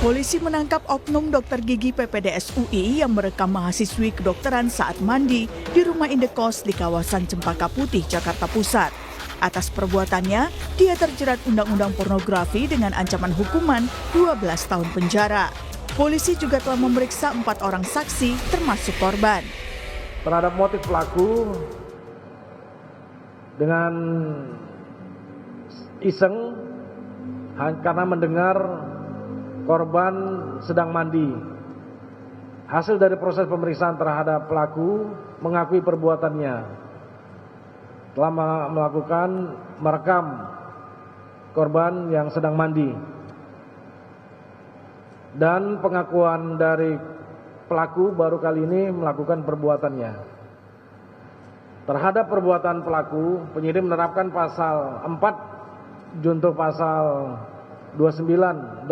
Polisi menangkap oknum dokter gigi PPDS UI yang merekam mahasiswi kedokteran saat mandi di rumah indekos di kawasan Cempaka Putih, Jakarta Pusat. Atas perbuatannya, dia terjerat Undang-Undang Pornografi dengan ancaman hukuman 12 tahun penjara. Polisi juga telah memeriksa 4 orang saksi termasuk korban. Terhadap motif pelaku dengan iseng karena mendengar korban sedang mandi. Hasil dari proses pemeriksaan terhadap pelaku mengakui perbuatannya. Telah merekam korban yang sedang mandi. Dan pengakuan dari pelaku baru kali ini melakukan perbuatannya. Terhadap perbuatan pelaku, penyidik menerapkan pasal 4 junto pasal 29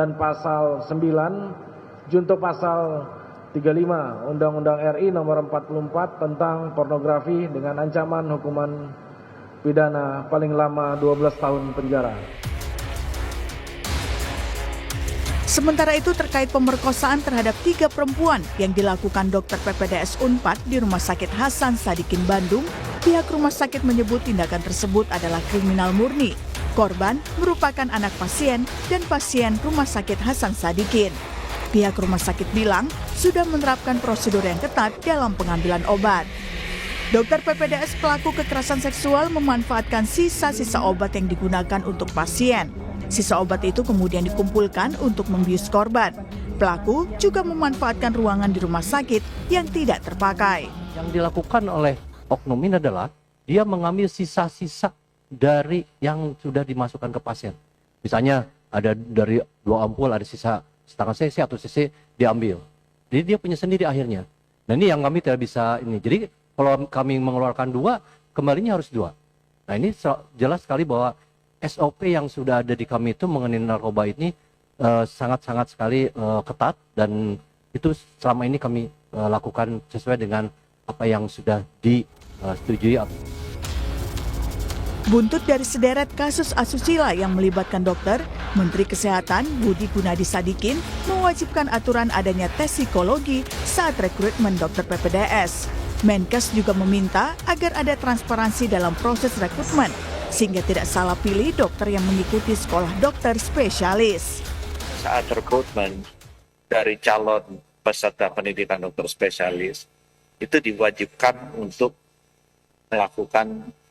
dan pasal 9 junto pasal 35 Undang-Undang RI nomor 44 tentang pornografi dengan ancaman hukuman pidana paling lama 12 tahun penjara. Sementara itu terkait pemerkosaan terhadap 3 perempuan yang dilakukan dokter PPDS Unpad di Rumah Sakit Hasan Sadikin Bandung, pihak rumah sakit menyebut tindakan tersebut adalah kriminal murni. Korban merupakan anak pasien dan pasien Rumah Sakit Hasan Sadikin. Pihak rumah sakit bilang sudah menerapkan prosedur yang ketat dalam pengambilan obat. Dokter PPDS pelaku kekerasan seksual memanfaatkan sisa-sisa obat yang digunakan untuk pasien. Sisa obat itu kemudian dikumpulkan untuk membius korban. Pelaku juga memanfaatkan ruangan di rumah sakit yang tidak terpakai. Yang dilakukan oleh oknum ini adalah dia mengambil sisa-sisa dari yang sudah dimasukkan ke pasien. Misalnya ada dari 2 ampul ada sisa setengah cc atau cc diambil. Jadi dia punya sendiri akhirnya. Nah ini yang kami tidak bisa ini. Jadi kalau kami mengeluarkan 2, kembalinya harus 2. Nah ini jelas sekali bahwa SOP yang sudah ada di kami itu mengenai narkoba ini sangat-sangat sekali ketat dan itu selama ini kami lakukan sesuai dengan apa yang sudah disetujui. Buntut dari sederet kasus asusila yang melibatkan dokter, Menteri Kesehatan Budi Gunadi Sadikin mewajibkan aturan adanya tes psikologi saat rekrutmen dokter PPDS. Menkes juga meminta agar ada transparansi dalam proses rekrutmen, sehingga tidak salah pilih dokter yang mengikuti sekolah dokter spesialis. Saat rekrutmen dari calon peserta pendidikan dokter spesialis, itu diwajibkan untuk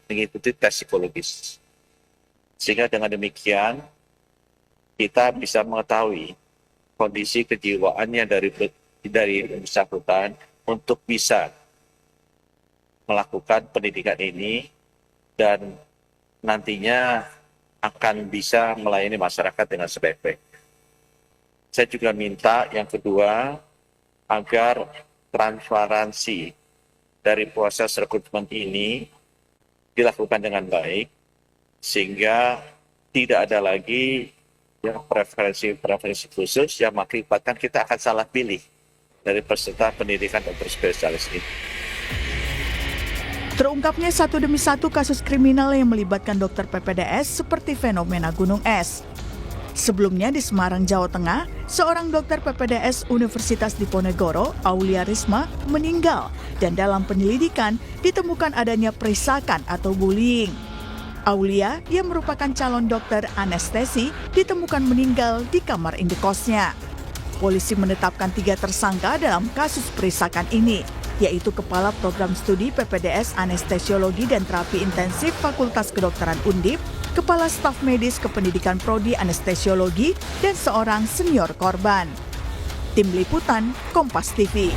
mengikuti tes psikologis. Sehingga dengan demikian, kita bisa mengetahui kondisi kejiwaannya dari bersangkutan untuk bisa melakukan pendidikan ini dan nantinya akan bisa melayani masyarakat dengan sebaik-baik. Saya juga minta yang kedua, agar transparansi dari proses rekrutmen ini dilakukan dengan baik, sehingga tidak ada lagi preferensi khusus yang mengakibatkan kita akan salah pilih dari peserta pendidikan dokter spesialis ini. Terungkapnya satu demi satu kasus kriminal yang melibatkan dokter PPDS seperti fenomena Gunung Es. Sebelumnya di Semarang, Jawa Tengah, seorang dokter PPDS Universitas Diponegoro, Aulia Risma, meninggal dan dalam penyelidikan ditemukan adanya perisakan atau bullying. Aulia, yang merupakan calon dokter anestesi, ditemukan meninggal di kamar indekosnya. Polisi menetapkan 3 tersangka dalam kasus perisakan ini, yaitu Kepala Program Studi PPDS Anestesiologi dan Terapi Intensif Fakultas Kedokteran Undip, Kepala Staf Medis Kependidikan Prodi Anestesiologi, dan seorang senior korban. Tim Liputan, Kompas TV.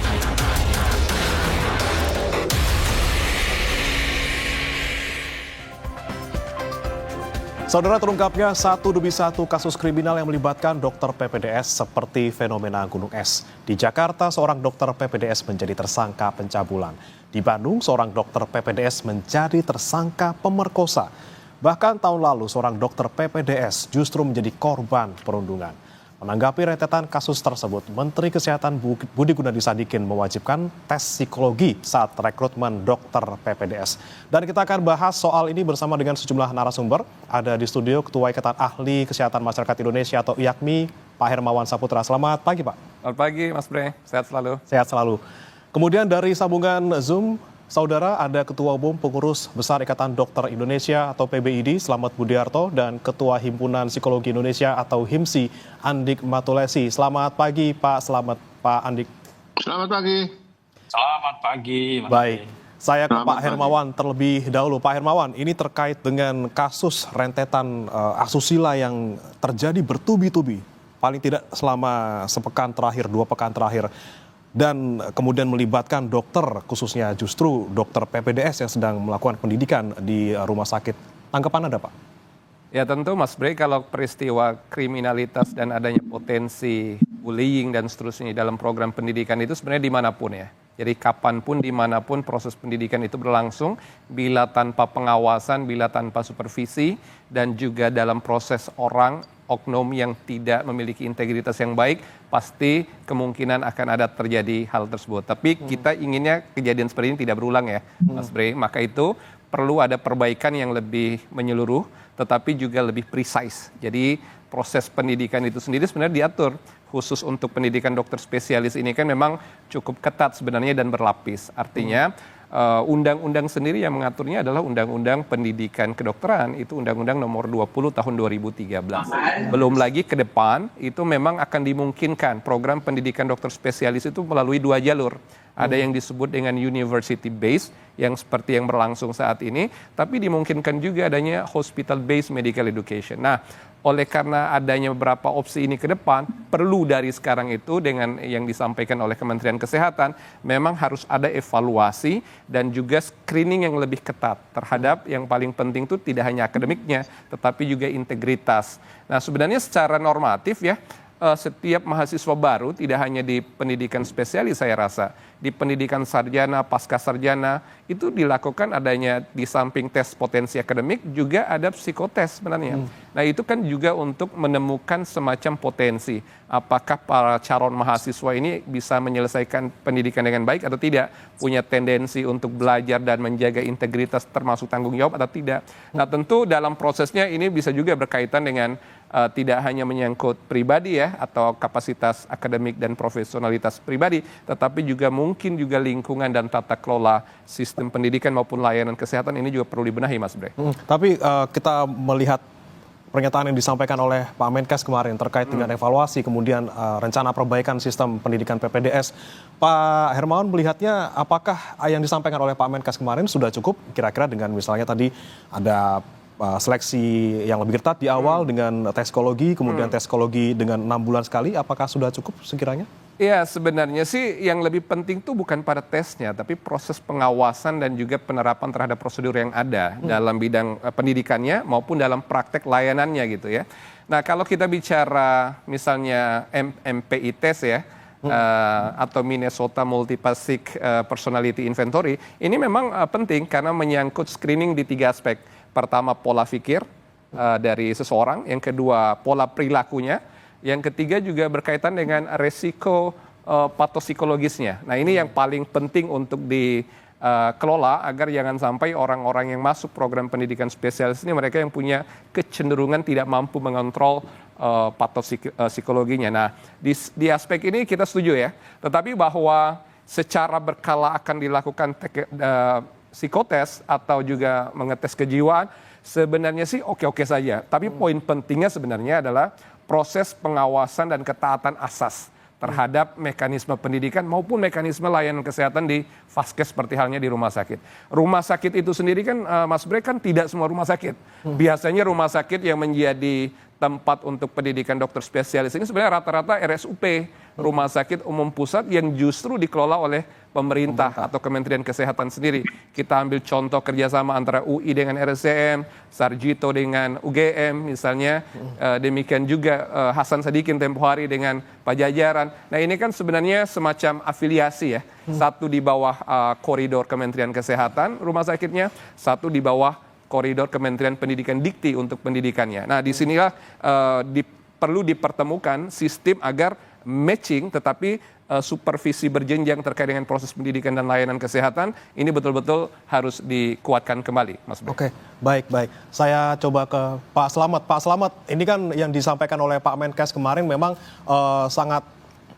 Saudara, terungkapnya satu demi satu kasus kriminal yang melibatkan dokter PPDS seperti fenomena Gunung Es. Di Jakarta, seorang dokter PPDS menjadi tersangka pencabulan. Di Bandung, seorang dokter PPDS menjadi tersangka pemerkosa. Bahkan tahun lalu, seorang dokter PPDS justru menjadi korban perundungan. Menanggapi rentetan kasus tersebut, Menteri Kesehatan Budi Gunadi Sadikin mewajibkan tes psikologi saat rekrutmen dokter PPDS. Dan kita akan bahas soal ini bersama dengan sejumlah narasumber. Ada di studio Ketua Ikatan Ahli Kesehatan Masyarakat Indonesia atau IAKMI, Pak Hermawan Saputra. Selamat pagi, Pak. Selamat pagi, Mas Bre. Sehat selalu. Sehat selalu. Kemudian dari sambungan Zoom, Saudara, ada Ketua Umum Pengurus Besar Ikatan Dokter Indonesia atau PBID, Slamet Budiarto, dan Ketua Himpunan Psikologi Indonesia atau HIMSI, Andik Matulesi. Selamat pagi, Pak. Selamat, Pak Andik. Selamat pagi. Selamat pagi, Mas. Baik. Saya ke Selamat Pak Hermawan terlebih dahulu. Pak Hermawan, ini terkait dengan kasus rentetan asusila yang terjadi bertubi-tubi, paling tidak selama sepekan terakhir, 2 pekan terakhir, dan kemudian melibatkan dokter, khususnya justru dokter PPDS yang sedang melakukan pendidikan di rumah sakit. Tanggapan Anda, Pak? Ya tentu Mas Bre, kalau peristiwa kriminalitas dan adanya potensi bullying dan seterusnya dalam program pendidikan itu sebenarnya dimanapun ya. Jadi kapanpun, dimanapun proses pendidikan itu berlangsung, bila tanpa pengawasan, bila tanpa supervisi, dan juga dalam proses orang, oknum yang tidak memiliki integritas yang baik, pasti kemungkinan akan ada terjadi hal tersebut. Tapi kita inginnya kejadian seperti ini tidak berulang ya, Mas Bre. Maka itu perlu ada perbaikan yang lebih menyeluruh, tetapi juga lebih precise. Jadi proses pendidikan itu sendiri sebenarnya diatur. Khusus untuk pendidikan dokter spesialis ini kan memang cukup ketat sebenarnya dan berlapis. Artinya undang-undang sendiri yang mengaturnya adalah Undang-Undang Pendidikan Kedokteran, itu Undang-Undang nomor 20 tahun 2013. Belum lagi ke depan itu memang akan dimungkinkan program pendidikan dokter spesialis itu melalui 2 jalur. Ada yang disebut dengan university based yang seperti yang berlangsung saat ini, tapi dimungkinkan juga adanya hospital based medical education. Nah, oleh karena adanya beberapa opsi ini ke depan, perlu dari sekarang itu dengan yang disampaikan oleh Kementerian Kesehatan, memang harus ada evaluasi dan juga screening yang lebih ketat terhadap yang paling penting itu tidak hanya akademiknya, tetapi juga integritas. Nah, sebenarnya secara normatif ya, setiap mahasiswa baru tidak hanya di pendidikan spesialis saya rasa, di pendidikan sarjana, pasca sarjana itu dilakukan adanya di samping tes potensi akademik juga ada psikotes sebenarnya. Nah itu kan juga untuk menemukan semacam potensi apakah para calon mahasiswa ini bisa menyelesaikan pendidikan dengan baik atau tidak, punya tendensi untuk belajar dan menjaga integritas termasuk tanggung jawab atau tidak. Nah tentu dalam prosesnya ini bisa juga berkaitan dengan tidak hanya menyangkut pribadi ya atau kapasitas akademik dan profesionalitas pribadi, tetapi juga mungkin juga lingkungan dan tata kelola sistem pendidikan maupun layanan kesehatan ini juga perlu dibenahi, Mas Bre. Tapi kita melihat pernyataan yang disampaikan oleh Pak Menkes kemarin terkait dengan evaluasi, kemudian rencana perbaikan sistem pendidikan PPDS. Pak Hermawan melihatnya apakah yang disampaikan oleh Pak Menkes kemarin sudah cukup kira-kira dengan misalnya tadi ada seleksi yang lebih ketat di awal dengan tes psikologi, kemudian tes psikologi dengan 6 bulan sekali, apakah sudah cukup sekiranya? Ya sebenarnya sih yang lebih penting tuh bukan pada tesnya, tapi proses pengawasan dan juga penerapan terhadap prosedur yang ada dalam bidang pendidikannya maupun dalam praktek layanannya gitu ya. Nah kalau kita bicara misalnya MPI test ya, atau Minnesota Multipasic Personality Inventory, ini memang penting karena menyangkut screening di 3 aspek. Pertama pola pikir dari seseorang, yang kedua pola perilakunya, yang ketiga juga berkaitan dengan resiko patopsikologisnya. Nah ini yang paling penting untuk dikelola agar jangan sampai orang-orang yang masuk program pendidikan spesialis ini mereka yang punya kecenderungan tidak mampu mengontrol patopsikologinya. Nah di aspek ini kita setuju ya, tetapi bahwa secara berkala akan dilakukan psikotes atau juga mengetes kejiwaan sebenarnya sih oke-oke saja. Tapi poin pentingnya sebenarnya adalah proses pengawasan dan ketaatan asas terhadap mekanisme pendidikan maupun mekanisme layanan kesehatan di vaskes seperti halnya di rumah sakit. Rumah sakit itu sendiri kan Mas Bre kan tidak semua rumah sakit. Biasanya rumah sakit yang menjadi tempat untuk pendidikan dokter spesialis ini sebenarnya rata-rata RSUP, rumah sakit umum pusat yang justru dikelola oleh pemerintah atau Kementerian Kesehatan sendiri. Kita ambil contoh kerjasama antara UI dengan RSCM, Sarjito dengan UGM misalnya, demikian juga Hasan Sadikin tempo hari dengan Pajajaran. Nah ini kan sebenarnya semacam afiliasi ya, satu di bawah koridor Kementerian Kesehatan rumah sakitnya, satu di bawah koridor Kementerian Pendidikan Dikti untuk pendidikannya. Nah disinilah perlu dipertemukan sistem agar matching, tetapi supervisi berjenjang terkait dengan proses pendidikan dan layanan kesehatan ini betul-betul harus dikuatkan kembali, Mas Bro. Oke, baik. Saya coba ke Pak Slamet. Pak Slamet, ini kan yang disampaikan oleh Pak Menkes kemarin memang sangat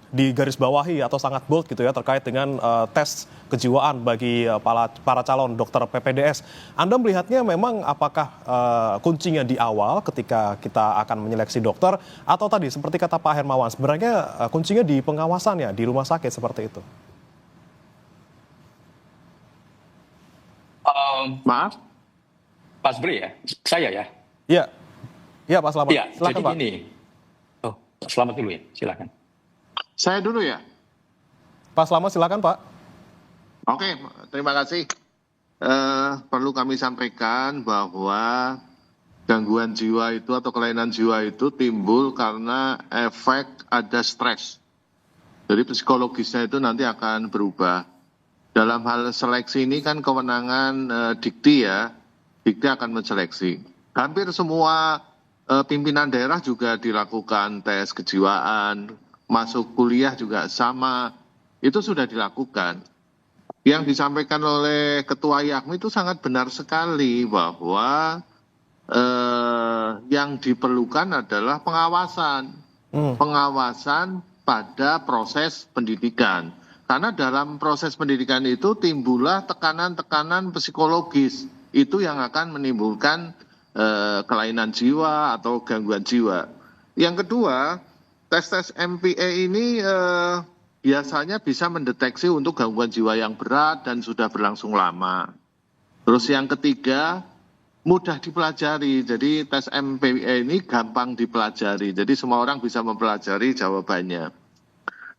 digarisbawahi atau sangat bold gitu ya terkait dengan tes kejiwaan bagi para calon dokter PPDS. Anda melihatnya memang apakah kuncinya di awal ketika kita akan menyeleksi dokter atau tadi seperti kata Pak Hermawan sebenarnya kuncinya di pengawasannya di rumah sakit seperti itu? Maaf, Pak Bri ya, saya ya. Iya Pak Slamet. Iya, Silakan, jadi Pak. gini. Oh, selamat dulu ya, silakan. Saya dulu ya. Pak Slamet silakan Pak. Oke, terima kasih. Perlu kami sampaikan bahwa gangguan jiwa itu atau kelainan jiwa itu timbul karena efek ada stres. Jadi psikologisnya itu nanti akan berubah. Dalam hal seleksi ini kan kewenangan Dikti ya. Dikti akan menseleksi. Hampir semua pimpinan daerah juga dilakukan tes kejiwaan. Masuk kuliah juga sama, itu sudah dilakukan. Yang disampaikan oleh Ketua IAKMI itu sangat benar sekali bahwa yang diperlukan adalah pengawasan. Pengawasan pada proses pendidikan. Karena dalam proses pendidikan itu timbullah tekanan-tekanan psikologis. Itu yang akan menimbulkan kelainan jiwa atau gangguan jiwa. Yang kedua, tes MPA ini biasanya bisa mendeteksi untuk gangguan jiwa yang berat dan sudah berlangsung lama. Terus yang ketiga, mudah dipelajari. Jadi tes MPA ini gampang dipelajari. Jadi semua orang bisa mempelajari jawabannya.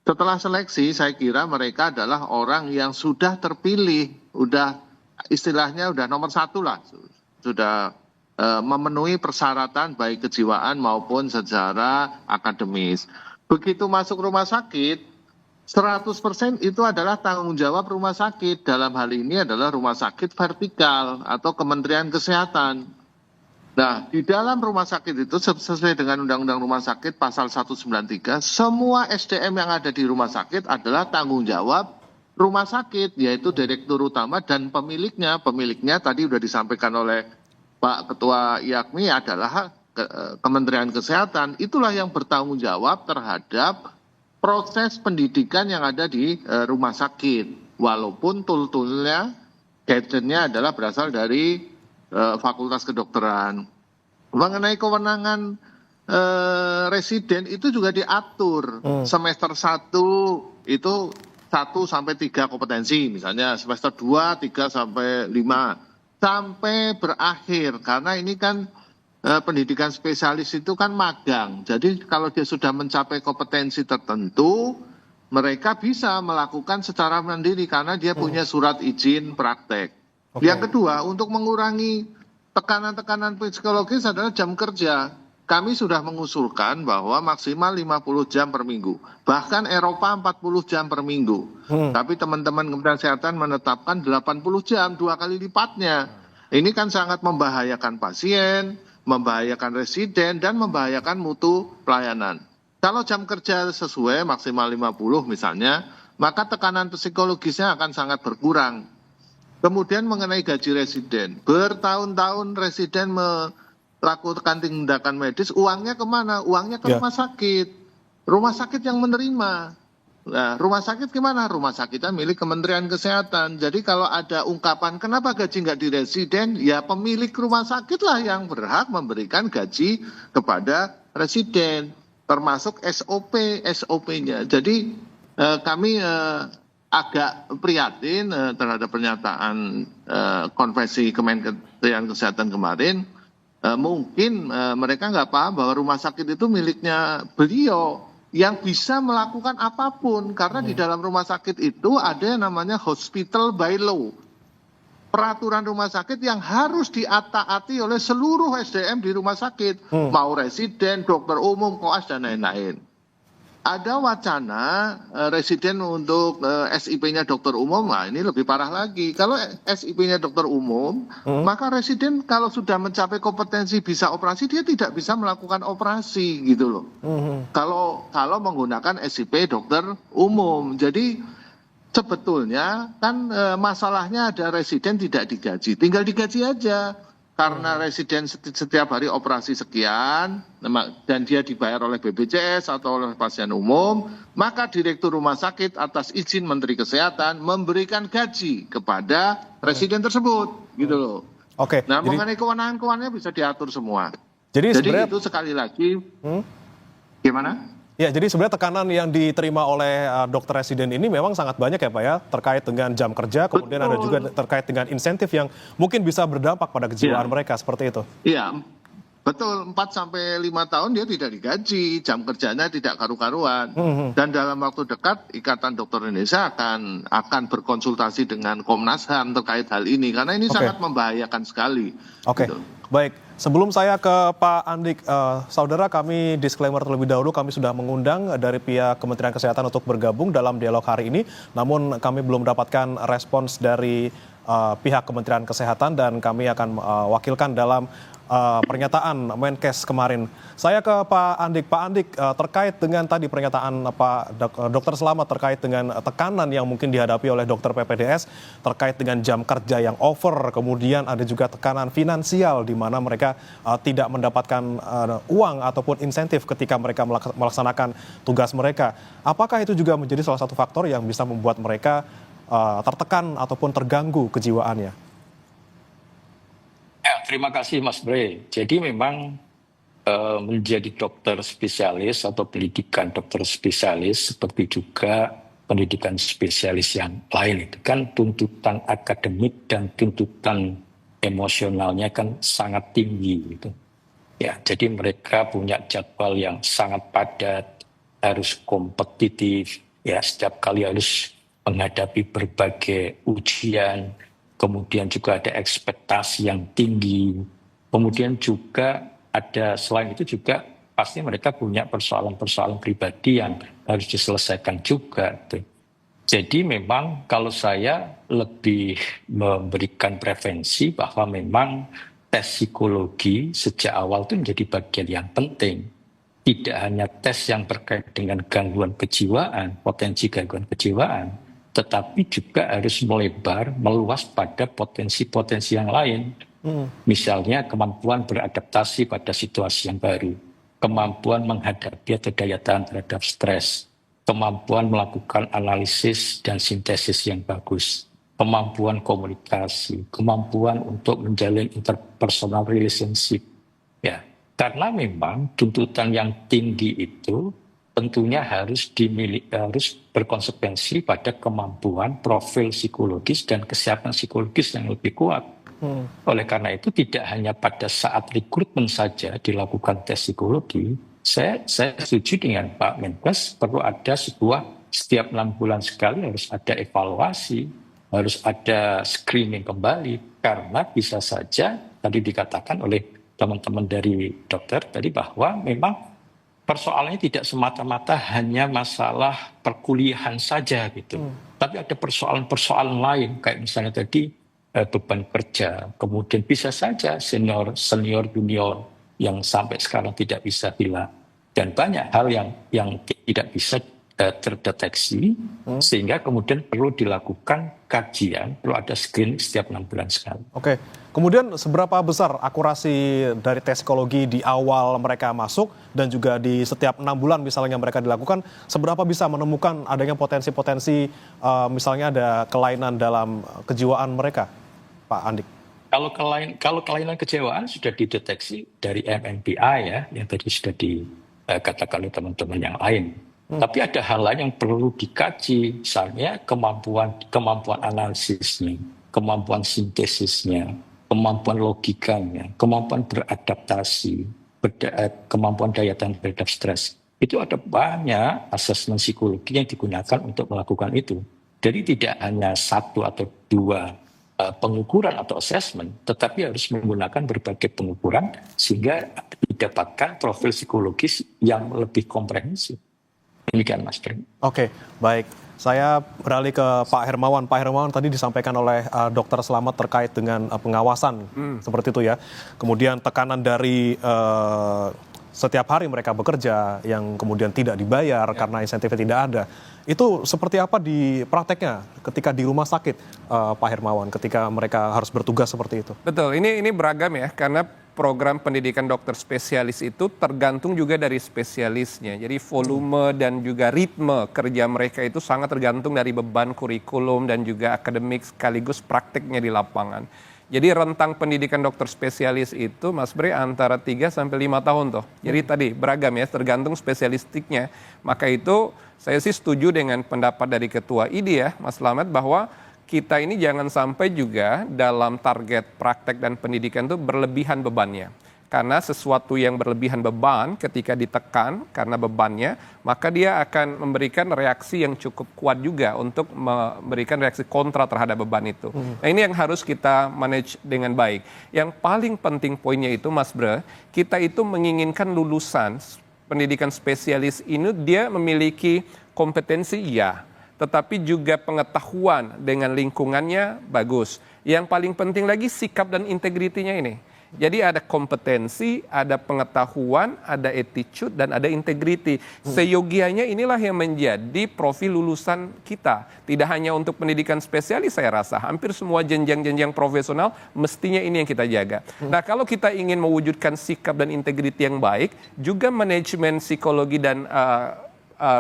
Setelah seleksi, saya kira mereka adalah orang yang sudah terpilih. Istilahnya udah nomor 1 lah. Sudah memenuhi persyaratan baik kejiwaan maupun secara akademis. Begitu masuk rumah sakit, 100% itu adalah tanggung jawab rumah sakit. Dalam hal ini adalah rumah sakit vertikal atau Kementerian Kesehatan. Nah, di dalam rumah sakit itu sesuai dengan Undang-Undang Rumah Sakit pasal 193, semua SDM yang ada di rumah sakit adalah tanggung jawab rumah sakit, yaitu direktur utama dan pemiliknya. Pemiliknya tadi sudah disampaikan oleh Pak Ketua IAKMI adalah Kementerian Kesehatan. Itulah yang bertanggung jawab terhadap proses pendidikan yang ada di rumah sakit. Walaupun tool-toolnya, gadgetnya adalah berasal dari Fakultas Kedokteran. Mengenai kewenangan residen itu juga diatur. Semester 1 itu 1 sampai 3 kompetensi. Misalnya semester 2, 3 sampai 5. Sampai berakhir, karena ini kan pendidikan spesialis itu kan magang. Jadi kalau dia sudah mencapai kompetensi tertentu, mereka bisa melakukan secara mandiri karena dia punya surat izin praktek. Yang kedua, untuk mengurangi tekanan-tekanan psikologis adalah jam kerja. Kami sudah mengusulkan bahwa maksimal 50 jam per minggu. Bahkan Eropa 40 jam per minggu. Tapi teman-teman Kementerian Kesehatan menetapkan 80 jam, 2 kali lipatnya. Ini kan sangat membahayakan pasien, membahayakan residen, dan membahayakan mutu pelayanan. Kalau jam kerja sesuai maksimal 50 misalnya, maka tekanan psikologisnya akan sangat berkurang. Kemudian mengenai gaji residen. Bertahun-tahun residen melakukan tindakan medis, uangnya kemana? Uangnya ke rumah sakit. Rumah sakit yang menerima. Nah, rumah sakit gimana? Rumah sakitnya milik Kementerian Kesehatan. Jadi kalau ada ungkapan kenapa gaji nggak di residen, ya pemilik rumah sakit lah yang berhak memberikan gaji kepada residen. Termasuk SOP-nya. Jadi kami agak prihatin terhadap pernyataan konvensi Kementerian Kesehatan kemarin. Mungkin mereka nggak paham bahwa rumah sakit itu miliknya beliau yang bisa melakukan apapun. Karena di dalam rumah sakit itu ada yang namanya hospital by law. Peraturan rumah sakit yang harus ditaati oleh seluruh SDM di rumah sakit. Mau residen, dokter umum, koas, dan lain-lain. ada wacana residen untuk SIP-nya dokter umum, nah ini lebih parah lagi. Kalau SIP-nya dokter umum, maka residen kalau sudah mencapai kompetensi bisa operasi, dia tidak bisa melakukan operasi gitu loh. Kalau menggunakan SIP dokter umum. Jadi sebetulnya kan masalahnya ada residen tidak digaji, tinggal digaji aja. Karena residen setiap hari operasi sekian dan dia dibayar oleh BPJS atau oleh pasien umum, maka direktur rumah sakit atas izin Menteri Kesehatan memberikan gaji kepada residen tersebut, gitu loh. Oke. Nah, mengenai kewenangan-kewenangannya bisa diatur semua. Jadi itu sekali lagi, gimana? Ya, jadi sebenarnya tekanan yang diterima oleh dokter residen ini memang sangat banyak ya Pak ya, terkait dengan jam kerja, kemudian ada juga terkait dengan insentif yang mungkin bisa berdampak pada kejiwaan mereka, seperti itu. Iya, betul. 4-5 tahun dia tidak digaji, jam kerjanya tidak karu-karuan. Dan dalam waktu dekat Ikatan Dokter Indonesia akan berkonsultasi dengan Komnas HAM terkait hal ini, karena ini sangat membahayakan sekali. Oke, gitu. Baik. Sebelum saya ke Pak Andik, saudara, kami disclaimer terlebih dahulu, kami sudah mengundang dari pihak Kementerian Kesehatan untuk bergabung dalam dialog hari ini, namun kami belum mendapatkan respons dari pihak Kementerian Kesehatan dan kami akan wakilkan dalam pernyataan Menkes kemarin. Saya ke Pak Andik. Pak Andik, terkait dengan tadi pernyataan Pak Dokter Slamet terkait dengan tekanan yang mungkin dihadapi oleh dokter PPDS terkait dengan jam kerja yang over, kemudian ada juga tekanan finansial di mana mereka tidak mendapatkan uang ataupun insentif ketika mereka melaksanakan tugas mereka. Apakah itu juga menjadi salah satu faktor yang bisa membuat mereka tertekan ataupun terganggu kejiwaannya? Terima kasih Mas Bre. Jadi memang menjadi dokter spesialis atau pendidikan dokter spesialis seperti juga pendidikan spesialis yang lain itu kan tuntutan akademik dan tuntutan emosionalnya kan sangat tinggi gitu. Ya, jadi mereka punya jadwal yang sangat padat, harus kompetitif, ya setiap kali harus menghadapi berbagai ujian. Kemudian juga ada ekspektasi yang tinggi. Kemudian juga ada, selain itu juga pasti mereka punya persoalan-persoalan pribadi yang harus diselesaikan juga. Jadi memang kalau saya lebih memberikan preferensi bahwa memang tes psikologi sejak awal itu menjadi bagian yang penting. Tidak hanya tes yang terkait dengan gangguan kejiwaan, potensi gangguan kejiwaan, tetapi juga harus melebar, meluas pada potensi-potensi yang lain. Misalnya kemampuan beradaptasi pada situasi yang baru, kemampuan menghadapi atau daya tahan terhadap stres, kemampuan melakukan analisis dan sintesis yang bagus, kemampuan komunikasi, kemampuan untuk menjalin interpersonal relationship. Ya, karena memang tuntutan yang tinggi itu tentunya harus berkonsekuensi pada kemampuan profil psikologis dan kesiapan psikologis yang lebih kuat. Oleh karena itu tidak hanya pada saat rekrutmen saja dilakukan tes psikologi, saya setuju dengan Pak Menkes perlu ada setiap 6 bulan sekali harus ada evaluasi, harus ada screening kembali, karena bisa saja tadi dikatakan oleh teman-teman dari dokter tadi bahwa memang persoalannya tidak semata-mata hanya masalah perkuliahan saja gitu. Tapi ada persoalan-persoalan lain kayak misalnya tadi beban kerja, kemudian bisa saja senior junior yang sampai sekarang tidak bisa hilang dan banyak hal yang tidak bisa terdeteksi sehingga kemudian perlu dilakukan kajian, perlu ada screening setiap 6 bulan sekali. Oke, kemudian seberapa besar akurasi dari tes psikologi di awal mereka masuk dan juga di setiap 6 bulan misalnya mereka dilakukan, seberapa bisa menemukan adanya potensi-potensi misalnya ada kelainan dalam kejiwaan mereka, Pak Andik? Kalau kelainan kejiwaan sudah dideteksi dari MMPI ya, yang tadi sudah dikatakan oleh teman-teman yang lain. Tapi ada hal lain yang perlu dikaji, misalnya kemampuan analisisnya, kemampuan sintesisnya, kemampuan logikanya, kemampuan beradaptasi, kemampuan daya tahan terhadap stres. Itu ada banyak asesmen psikologi yang digunakan untuk melakukan itu. Jadi tidak hanya 1 atau 2 pengukuran atau asesmen, tetapi harus menggunakan berbagai pengukuran sehingga didapatkan profil psikologis yang lebih komprehensif. Demikian Mas Bro. Oke, baik. Saya beralih ke Pak Hermawan. Pak Hermawan, tadi disampaikan oleh Dokter Selamat terkait dengan pengawasan seperti itu ya. Kemudian tekanan dari setiap hari mereka bekerja yang kemudian tidak dibayar karena insentifnya tidak ada. Itu seperti apa di prakteknya ketika di rumah sakit, Pak Hermawan, ketika mereka harus bertugas seperti itu? Betul, ini beragam ya, karena program pendidikan dokter spesialis itu tergantung juga dari spesialisnya. Jadi volume dan juga ritme kerja mereka itu sangat tergantung dari beban kurikulum dan juga akademik sekaligus prakteknya di lapangan. Jadi rentang pendidikan dokter spesialis itu Mas Bre antara 3 sampai 5 tahun tuh. Jadi tadi beragam ya, tergantung spesialistiknya. Maka itu saya sih setuju dengan pendapat dari Ketua ID ya, Mas Slamet, bahwa kita ini jangan sampai juga dalam target praktek dan pendidikan itu berlebihan bebannya. Karena sesuatu yang berlebihan beban ketika ditekan karena bebannya, maka dia akan memberikan reaksi yang cukup kuat juga untuk memberikan reaksi kontra terhadap beban itu. Nah ini yang harus kita manage dengan baik. Yang paling penting poinnya itu Mas Bre, kita itu menginginkan lulusan pendidikan spesialis ini dia memiliki kompetensi ya, tetapi juga pengetahuan dengan lingkungannya bagus. Yang paling penting lagi sikap dan integritinya ini. Jadi ada kompetensi, ada pengetahuan, ada attitude, dan ada integriti. Seyogianya inilah yang menjadi profil lulusan kita. Tidak hanya untuk pendidikan spesialis saya rasa, hampir semua jenjang-jenjang profesional mestinya ini yang kita jaga. Nah kalau kita ingin mewujudkan sikap dan integriti yang baik, juga manajemen psikologi dan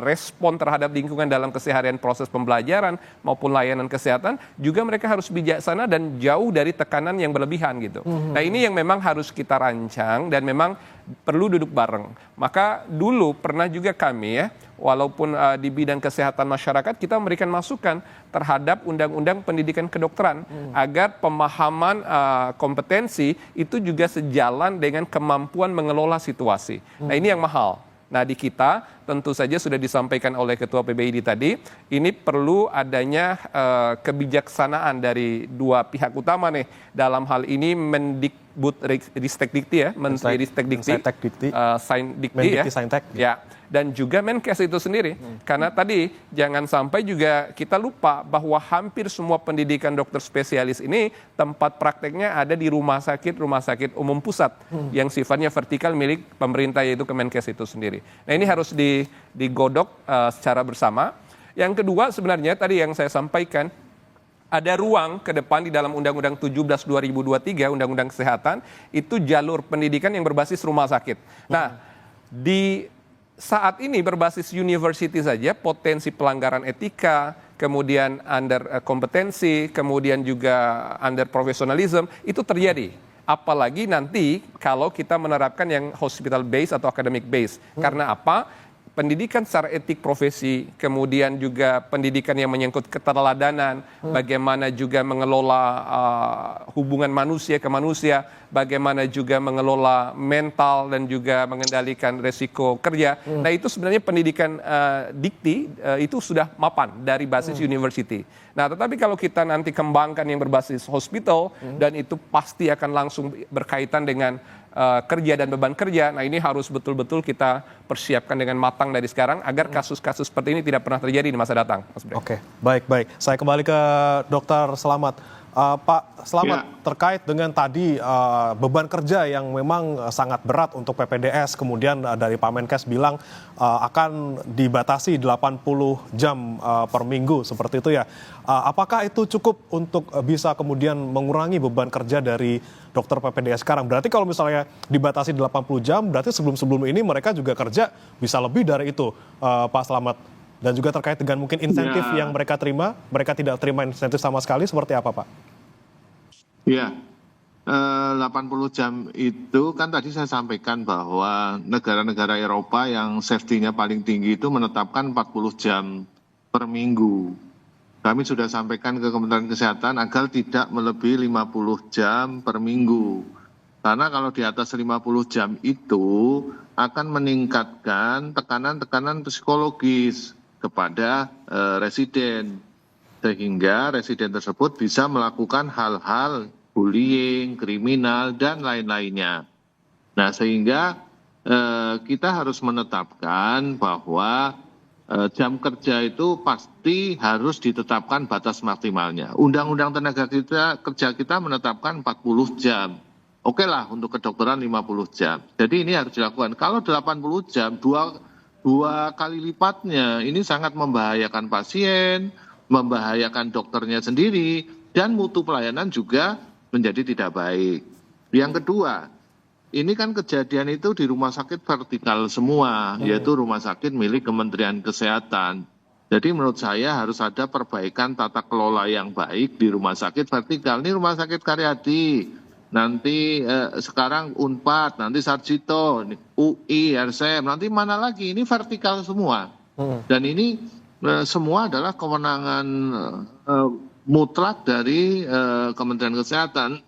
respon terhadap lingkungan dalam keseharian proses pembelajaran maupun layanan kesehatan juga mereka harus bijaksana dan jauh dari tekanan yang berlebihan gitu. Nah ini yang memang harus kita rancang dan memang perlu duduk bareng. Maka dulu pernah juga kami ya, walaupun di bidang kesehatan masyarakat kita memberikan masukan terhadap undang-undang pendidikan kedokteran agar pemahaman kompetensi itu juga sejalan dengan kemampuan mengelola situasi. Nah ini yang mahal. Nah di kita tentu saja sudah disampaikan oleh Ketua PBID tadi, ini perlu adanya kebijaksanaan dari dua pihak utama nih. Dalam hal ini Ristekdikti ya, Menteri Ristekdikti, Saindikti ya. Ya. Dan juga Menkes itu sendiri. Karena tadi jangan sampai juga kita lupa bahwa hampir semua pendidikan dokter spesialis ini tempat prakteknya ada di rumah sakit umum pusat yang sifatnya vertikal milik pemerintah yaitu Kemenkes itu sendiri. Nah ini harus digodok secara bersama. Yang kedua sebenarnya tadi yang saya sampaikan, ada ruang ke depan di dalam Undang-Undang 17/2023, Undang-Undang Kesehatan, itu jalur pendidikan yang berbasis rumah sakit. Nah, di saat ini berbasis university saja potensi pelanggaran etika, kemudian under kompetensi, kemudian juga under professionalism itu terjadi. Apalagi nanti kalau kita menerapkan yang hospital based atau academic based. Karena apa? Pendidikan secara etik profesi, kemudian juga pendidikan yang menyangkut keteladanan, bagaimana juga mengelola hubungan manusia ke manusia, bagaimana juga mengelola mental dan juga mengendalikan resiko kerja. Nah itu sebenarnya pendidikan dikti itu sudah mapan dari basis university. Nah tetapi kalau kita nanti kembangkan yang berbasis hospital dan itu pasti akan langsung berkaitan dengan kerja dan beban kerja. Nah ini harus betul-betul kita persiapkan dengan matang dari sekarang agar kasus-kasus seperti ini tidak pernah terjadi di masa datang. Oke, baik. Saya kembali ke Dokter Selamat. Pak Selamat, terkait dengan tadi beban kerja yang memang sangat berat untuk PPDS, kemudian dari Pak Menkes bilang akan dibatasi 80 jam per minggu seperti itu ya. Apakah itu cukup untuk bisa kemudian mengurangi beban kerja dari dokter PPDS sekarang? Berarti kalau misalnya dibatasi 80 jam, berarti sebelum-sebelum ini mereka juga kerja bisa lebih dari itu, Pak Selamat. Dan juga terkait dengan mungkin insentif yang mereka terima, mereka tidak terima insentif sama sekali, seperti apa Pak? Ya, 80 jam itu kan tadi saya sampaikan bahwa negara-negara Eropa yang safety-nya paling tinggi itu menetapkan 40 jam per minggu. Kami sudah sampaikan ke Kementerian Kesehatan agar tidak melebihi 50 jam per minggu. Karena kalau di atas 50 jam itu akan meningkatkan tekanan-tekanan psikologis kepada residen, sehingga residen tersebut bisa melakukan hal-hal bullying, kriminal, dan lain-lainnya. Nah, sehingga kita harus menetapkan bahwa jam kerja itu pasti harus ditetapkan batas maksimalnya. Undang-undang tenaga kerja kita menetapkan 40 jam. Oke lah untuk kedokteran 50 jam. Jadi ini harus dilakukan. Kalau 80 jam, dua kali lipatnya, ini sangat membahayakan pasien, membahayakan dokternya sendiri, dan mutu pelayanan juga menjadi tidak baik. Yang kedua, ini kan kejadian itu di rumah sakit vertikal semua, yaitu rumah sakit milik Kementerian Kesehatan. Jadi menurut saya harus ada perbaikan tata kelola yang baik di rumah sakit vertikal. Ini rumah sakit Karyadi, nanti sekarang Unpad, nanti Sarjito, UI, RSM, nanti mana lagi? Ini vertikal semua. Dan ini semua adalah kewenangan mutlak dari Kementerian Kesehatan.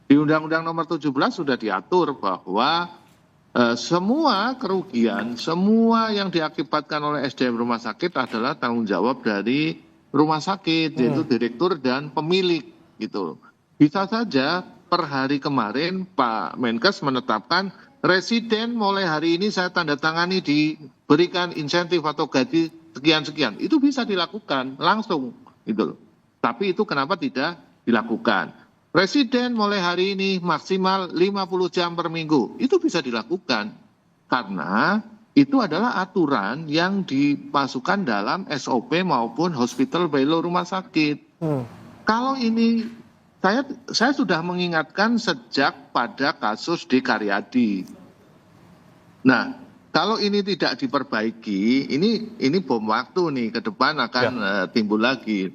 Di Undang-Undang Nomor 17 sudah diatur bahwa semua kerugian, semua yang diakibatkan oleh SDM rumah sakit adalah tanggung jawab dari rumah sakit, yaitu direktur dan pemilik. Gitu. Bisa saja per hari kemarin Pak Menkes menetapkan residen mulai hari ini saya tanda tangani diberikan insentif atau gaji sekian-sekian. Itu bisa dilakukan langsung. Gitu. Tapi itu kenapa tidak dilakukan? Residen mulai hari ini maksimal 50 jam per minggu. Itu bisa dilakukan. Karena itu adalah aturan yang dimasukkan dalam SOP maupun hospital bylaw rumah sakit. Kalau ini, saya sudah mengingatkan sejak pada kasus di Karyadi. Nah, kalau ini tidak diperbaiki, ini bom waktu nih, ke depan akan timbul lagi.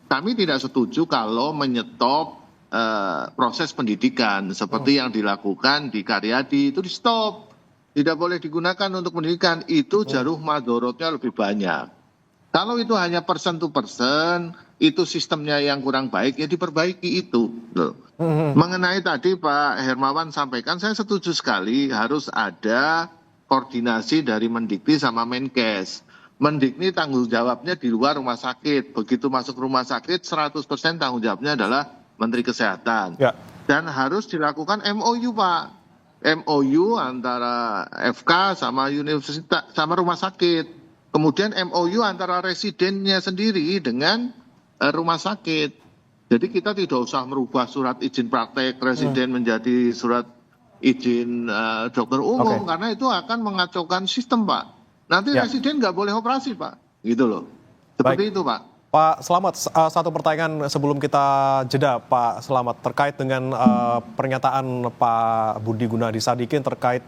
Kami tidak setuju kalau menyetop proses pendidikan seperti yang dilakukan di Karyadi, itu di stop, tidak boleh digunakan untuk pendidikan. Itu jaruh madorotnya lebih banyak. Kalau itu hanya person to person, itu sistemnya yang kurang baik, ya diperbaiki itu. Mengenai tadi Pak Hermawan sampaikan, saya setuju sekali harus ada koordinasi dari Mendikti sama Menkes. Mendikti tanggung jawabnya di luar rumah sakit, begitu masuk rumah sakit 100% tanggung jawabnya adalah Menteri Kesehatan. Dan harus dilakukan MOU Pak. MOU antara FK sama universitas sama rumah sakit. Kemudian MOU antara residennya sendiri dengan rumah sakit. Jadi kita tidak usah merubah surat izin praktek residen menjadi surat izin dokter umum. Karena itu akan mengacaukan sistem Pak. Nanti residen nggak boleh operasi Pak. Gitu loh. Seperti itu Pak. Pak Slamet, satu pertanyaan sebelum kita jeda, Pak Slamet, terkait dengan pernyataan Pak Budi Gunadi Sadikin terkait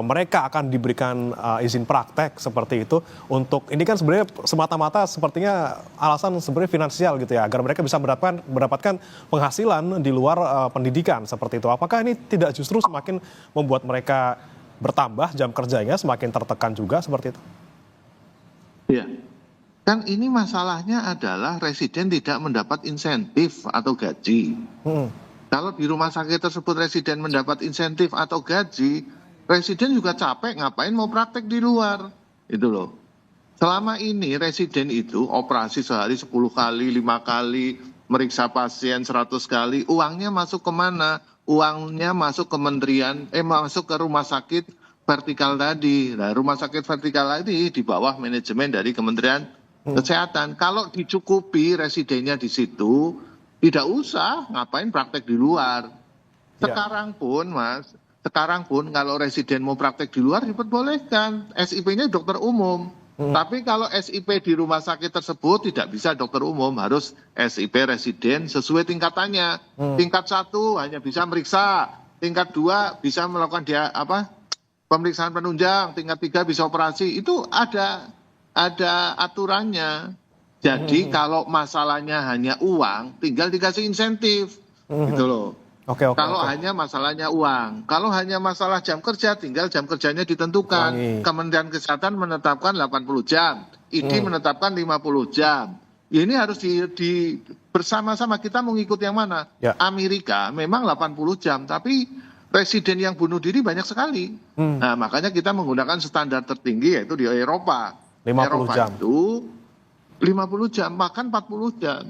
mereka akan diberikan izin praktek seperti itu. Untuk ini kan sebenarnya semata-mata sepertinya alasan sebenarnya finansial gitu ya, agar mereka bisa mendapatkan penghasilan di luar pendidikan seperti itu. Apakah ini tidak justru semakin membuat mereka bertambah jam kerjanya, semakin tertekan juga seperti itu? Iya. Kan ini masalahnya adalah residen tidak mendapat insentif atau gaji. Kalau di rumah sakit tersebut residen mendapat insentif atau gaji, residen juga capek ngapain mau praktek di luar. Itu loh. Selama ini residen itu operasi sehari 10 kali, 5 kali, meriksa pasien 100 kali, uangnya masuk kemana? Uangnya masuk kementerian, masuk ke rumah sakit vertikal tadi. Nah, rumah sakit vertikal tadi di bawah manajemen dari Kementerian Kesehatan. Kalau dicukupi residennya di situ, tidak usah ngapain praktek di luar. Sekarang pun Mas, kalau residen mau praktek di luar diperbolehkan. SIP-nya dokter umum. Tapi kalau SIP di rumah sakit tersebut tidak bisa dokter umum, harus SIP residen sesuai tingkatannya. Tingkat 1 hanya bisa meriksa, tingkat 2 bisa melakukan pemeriksaan penunjang, tingkat 3 bisa operasi. Itu ada aturannya. Jadi kalau masalahnya hanya uang, tinggal dikasih insentif. Gitu loh. Kalau hanya masalahnya uang. Kalau hanya masalah jam kerja, tinggal jam kerjanya ditentukan. Kementerian Kesehatan menetapkan 80 jam. ID menetapkan 50 jam. Ini harus bersama-sama kita mengikut yang mana. Amerika memang 80 jam, tapi residen yang bunuh diri banyak sekali. Nah, makanya kita menggunakan standar tertinggi yaitu di Eropa. 50 jam. Itu 50 jam, bahkan 40 jam.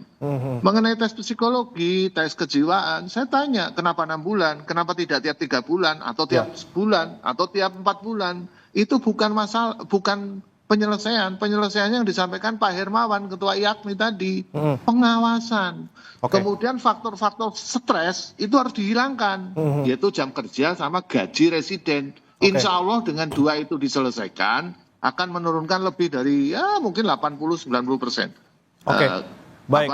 Mengenai tes psikologi, tes kejiwaan, saya tanya kenapa 6 bulan, kenapa tidak tiap 3 bulan, atau tiap sebulan, atau tiap 4 bulan. Itu bukan masalah, bukan penyelesaiannya yang disampaikan Pak Hermawan, Ketua IAKMI tadi, pengawasan. Oke. Kemudian faktor-faktor stres itu harus dihilangkan, yaitu jam kerja sama gaji residen. Insya Allah dengan dua itu diselesaikan, akan menurunkan lebih dari mungkin 80-90%. Oke. Baik.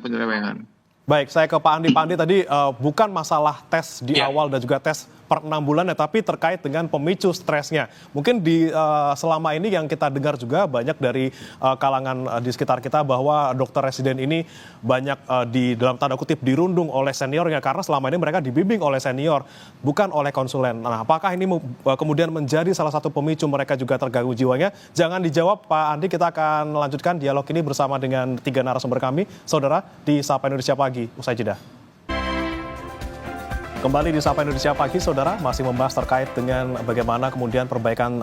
Penyelewengan. Baik, saya ke Pak Andi. Pak Andi tadi bukan masalah tes di Ya. awal dan juga tes per 6 bulan ya, tapi terkait dengan pemicu stresnya. Mungkin di selama ini yang kita dengar juga banyak dari kalangan di sekitar kita bahwa dokter residen ini banyak di dalam tanda kutip dirundung oleh seniornya karena selama ini mereka dibimbing oleh senior, bukan oleh konsulen. Nah, apakah ini kemudian menjadi salah satu pemicu mereka juga terganggu jiwanya? Jangan dijawab Pak Andi, kita akan lanjutkan dialog ini bersama dengan 3 narasumber kami, saudara, di Sapa Indonesia Pagi, usai jeda. Kembali di Sapa Indonesia Pagi, saudara, masih membahas terkait dengan bagaimana kemudian perbaikan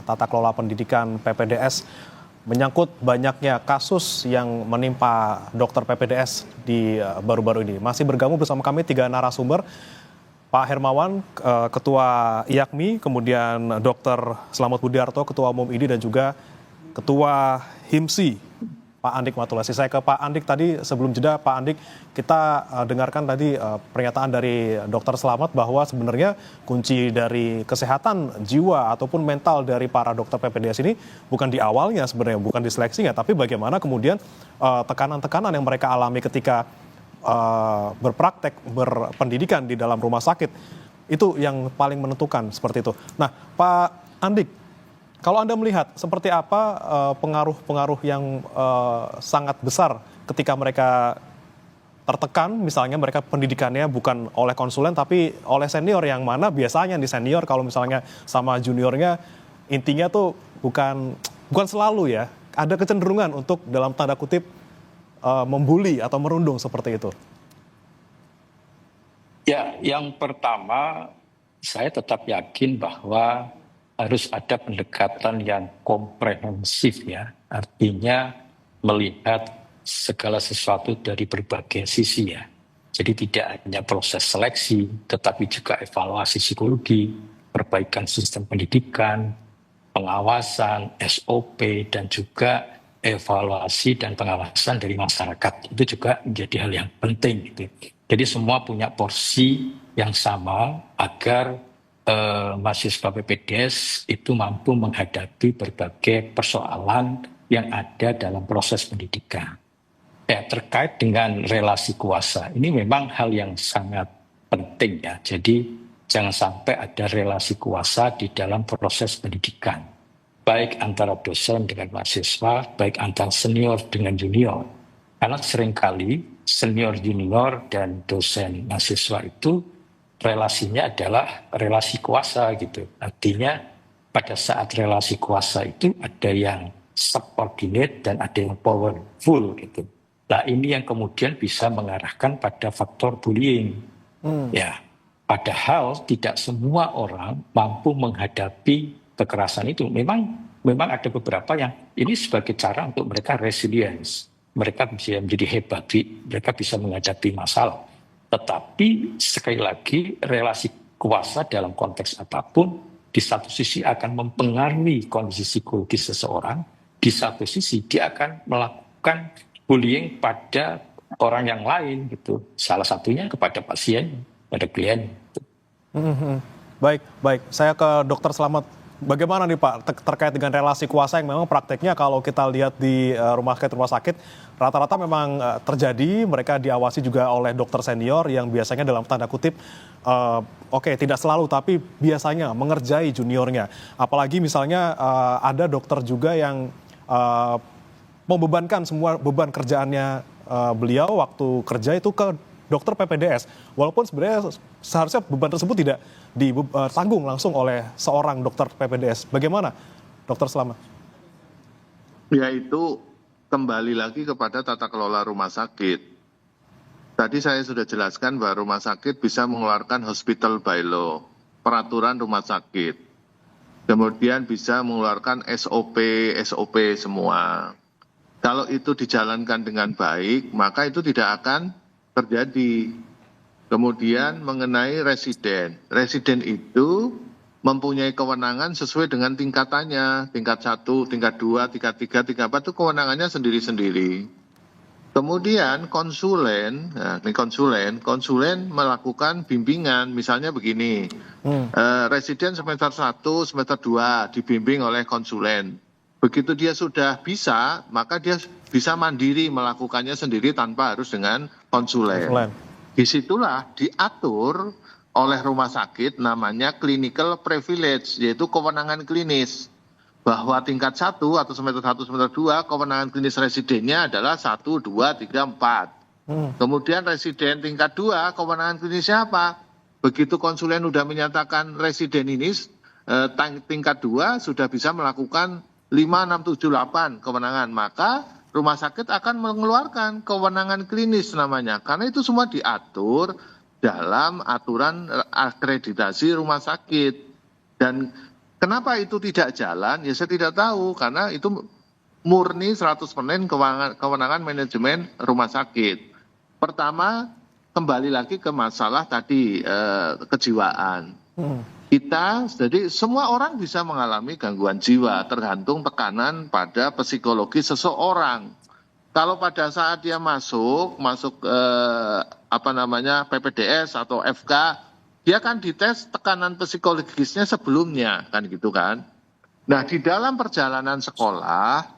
tata kelola pendidikan PPDS menyangkut banyaknya kasus yang menimpa dokter PPDS di baru-baru ini. Masih bergabung bersama kami 3 narasumber, Pak Hermawan, Ketua IAKMI, kemudian Dr. Slamet Budiarto, Ketua Umum IDI, dan juga Ketua HIMSI, Pak Andik Matulasi. Saya ke Pak Andik tadi, sebelum jeda Pak Andik, kita dengarkan tadi pernyataan dari Dr. Slamet bahwa sebenarnya kunci dari kesehatan jiwa ataupun mental dari para dokter PPDS ini bukan di awalnya sebenarnya, bukan di seleksinya, tapi bagaimana kemudian tekanan-tekanan yang mereka alami ketika berpraktek, berpendidikan di dalam rumah sakit, itu yang paling menentukan seperti itu. Nah, Pak Andik, kalau Anda melihat seperti apa pengaruh-pengaruh yang sangat besar ketika mereka tertekan, misalnya mereka pendidikannya bukan oleh konsulen tapi oleh senior, yang mana biasanya di senior kalau misalnya sama juniornya intinya tuh bukan selalu ya, ada kecenderungan untuk dalam tanda kutip membuli atau merundung seperti itu. Ya, yang pertama saya tetap yakin bahwa harus ada pendekatan yang komprehensif ya, artinya melihat segala sesuatu dari berbagai sisi ya. Jadi tidak hanya proses seleksi, tetapi juga evaluasi psikologi, perbaikan sistem pendidikan, pengawasan, SOP, dan juga evaluasi dan pengawasan dari masyarakat. Itu juga menjadi hal yang penting gitu. Jadi semua punya porsi yang sama agar mahasiswa PPDS itu mampu menghadapi berbagai persoalan yang ada dalam proses pendidikan. Ya, terkait dengan relasi kuasa, ini memang hal yang sangat penting ya. Jadi jangan sampai ada relasi kuasa di dalam proses pendidikan, baik antara dosen dengan mahasiswa, baik antara senior dengan junior. Karena seringkali senior junior dan dosen mahasiswa itu relasinya adalah relasi kuasa gitu. Artinya pada saat relasi kuasa itu ada yang subordinate dan ada yang powerful gitu. Nah ini yang kemudian bisa mengarahkan pada faktor bullying. Ya, padahal tidak semua orang mampu menghadapi kekerasan itu. Memang ada beberapa yang ini sebagai cara untuk mereka resilience. Mereka bisa menjadi hebat, mereka bisa menghadapi masalah. Tetapi sekali lagi relasi kuasa dalam konteks apapun di satu sisi akan mempengaruhi kondisi psikologis seseorang, di satu sisi dia akan melakukan bullying pada orang yang lain gitu. Salah satunya kepada pasien, pada klien. Baik. Saya ke Dokter Slamet. Bagaimana nih Pak terkait dengan relasi kuasa yang memang prakteknya kalau kita lihat di rumah sakit rata-rata memang terjadi, mereka diawasi juga oleh dokter senior yang biasanya dalam tanda kutip tidak selalu tapi biasanya mengerjai juniornya. Apalagi misalnya ada dokter juga yang membebankan semua beban kerjaannya beliau waktu kerja itu ke dokter PPDS, walaupun sebenarnya seharusnya beban tersebut tidak ditanggung langsung oleh seorang dokter PPDS. Bagaimana, Dokter Slamet? Ya itu kembali lagi kepada tata kelola rumah sakit. Tadi saya sudah jelaskan bahwa rumah sakit bisa mengeluarkan hospital by law, peraturan rumah sakit. Kemudian bisa mengeluarkan SOP semua. Kalau itu dijalankan dengan baik, maka itu tidak akan terjadi. Kemudian mengenai residen itu mempunyai kewenangan sesuai dengan tingkatannya, tingkat 1, tingkat 2, tingkat 3, tingkat 4 itu kewenangannya sendiri-sendiri. Kemudian konsulen, nah ini konsulen melakukan bimbingan, misalnya begini, residen semester 1, semester 2 dibimbing oleh konsulen. Begitu dia sudah bisa, maka dia bisa mandiri melakukannya sendiri tanpa harus dengan konsulen. Disitulah diatur oleh rumah sakit namanya clinical privilege, yaitu kewenangan klinis. Bahwa tingkat 1 atau semester 1, semester 2, kewenangan klinis residennya adalah 1, 2, 3, 4. Kemudian residen tingkat 2, kewenangan klinisnya apa? Begitu konsulen sudah menyatakan residen ini tingkat 2 sudah bisa melakukan 5, 6, 7, 8 kewenangan. Maka rumah sakit akan mengeluarkan kewenangan klinis namanya. Karena itu semua diatur dalam aturan akreditasi rumah sakit. Dan kenapa itu tidak jalan? Ya saya tidak tahu, karena itu murni 100% kewenangan manajemen rumah sakit. Pertama, kembali lagi ke masalah tadi kejiwaan. Jadi semua orang bisa mengalami gangguan jiwa, tergantung tekanan pada psikologi seseorang. Kalau pada saat dia masuk PPDS atau FK, dia kan dites tekanan psikologisnya sebelumnya, kan gitu kan. Nah, di dalam perjalanan sekolah,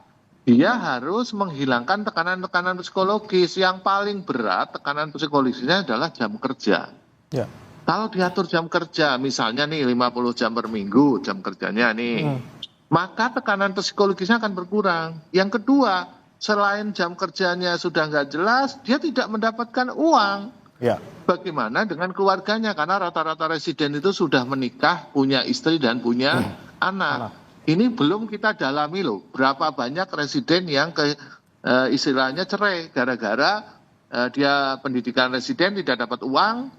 dia harus menghilangkan tekanan-tekanan psikologis. Yang paling berat tekanan psikologisnya adalah jam kerja. Ya. Kalau diatur jam kerja, misalnya nih 50 jam per minggu jam kerjanya nih, maka tekanan psikologisnya akan berkurang. Yang kedua, selain jam kerjanya sudah nggak jelas, dia tidak mendapatkan uang. Ya. Bagaimana dengan keluarganya? Karena rata-rata residen itu sudah menikah, punya istri dan punya anak. Ini belum kita dalami loh, berapa banyak residen yang istilahnya cerai gara-gara dia pendidikan residen tidak dapat uang,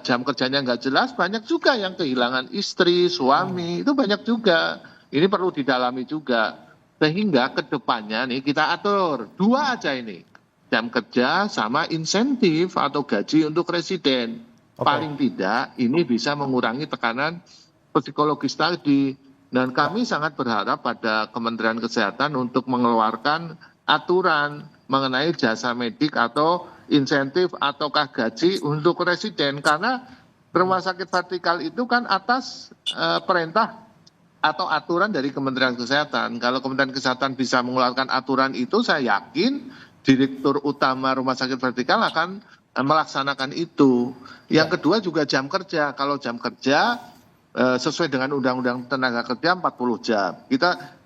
jam kerjanya nggak jelas, banyak juga yang kehilangan istri, suami, itu banyak juga. Ini perlu didalami juga. Sehingga ke depannya nih kita atur 2 aja ini. Jam kerja sama insentif atau gaji untuk residen. Paling tidak ini bisa mengurangi tekanan psikologis tadi. Dan kami sangat berharap pada Kementerian Kesehatan untuk mengeluarkan aturan mengenai jasa medik atau insentif ataukah gaji untuk residen. Karena rumah sakit vertikal itu kan atas perintah atau aturan dari Kementerian Kesehatan. Kalau Kementerian Kesehatan bisa mengeluarkan aturan itu, saya yakin Direktur Utama Rumah Sakit Vertikal akan melaksanakan itu. Yang kedua juga jam kerja. Kalau jam kerja sesuai dengan Undang-Undang Tenaga Kerja 40 jam.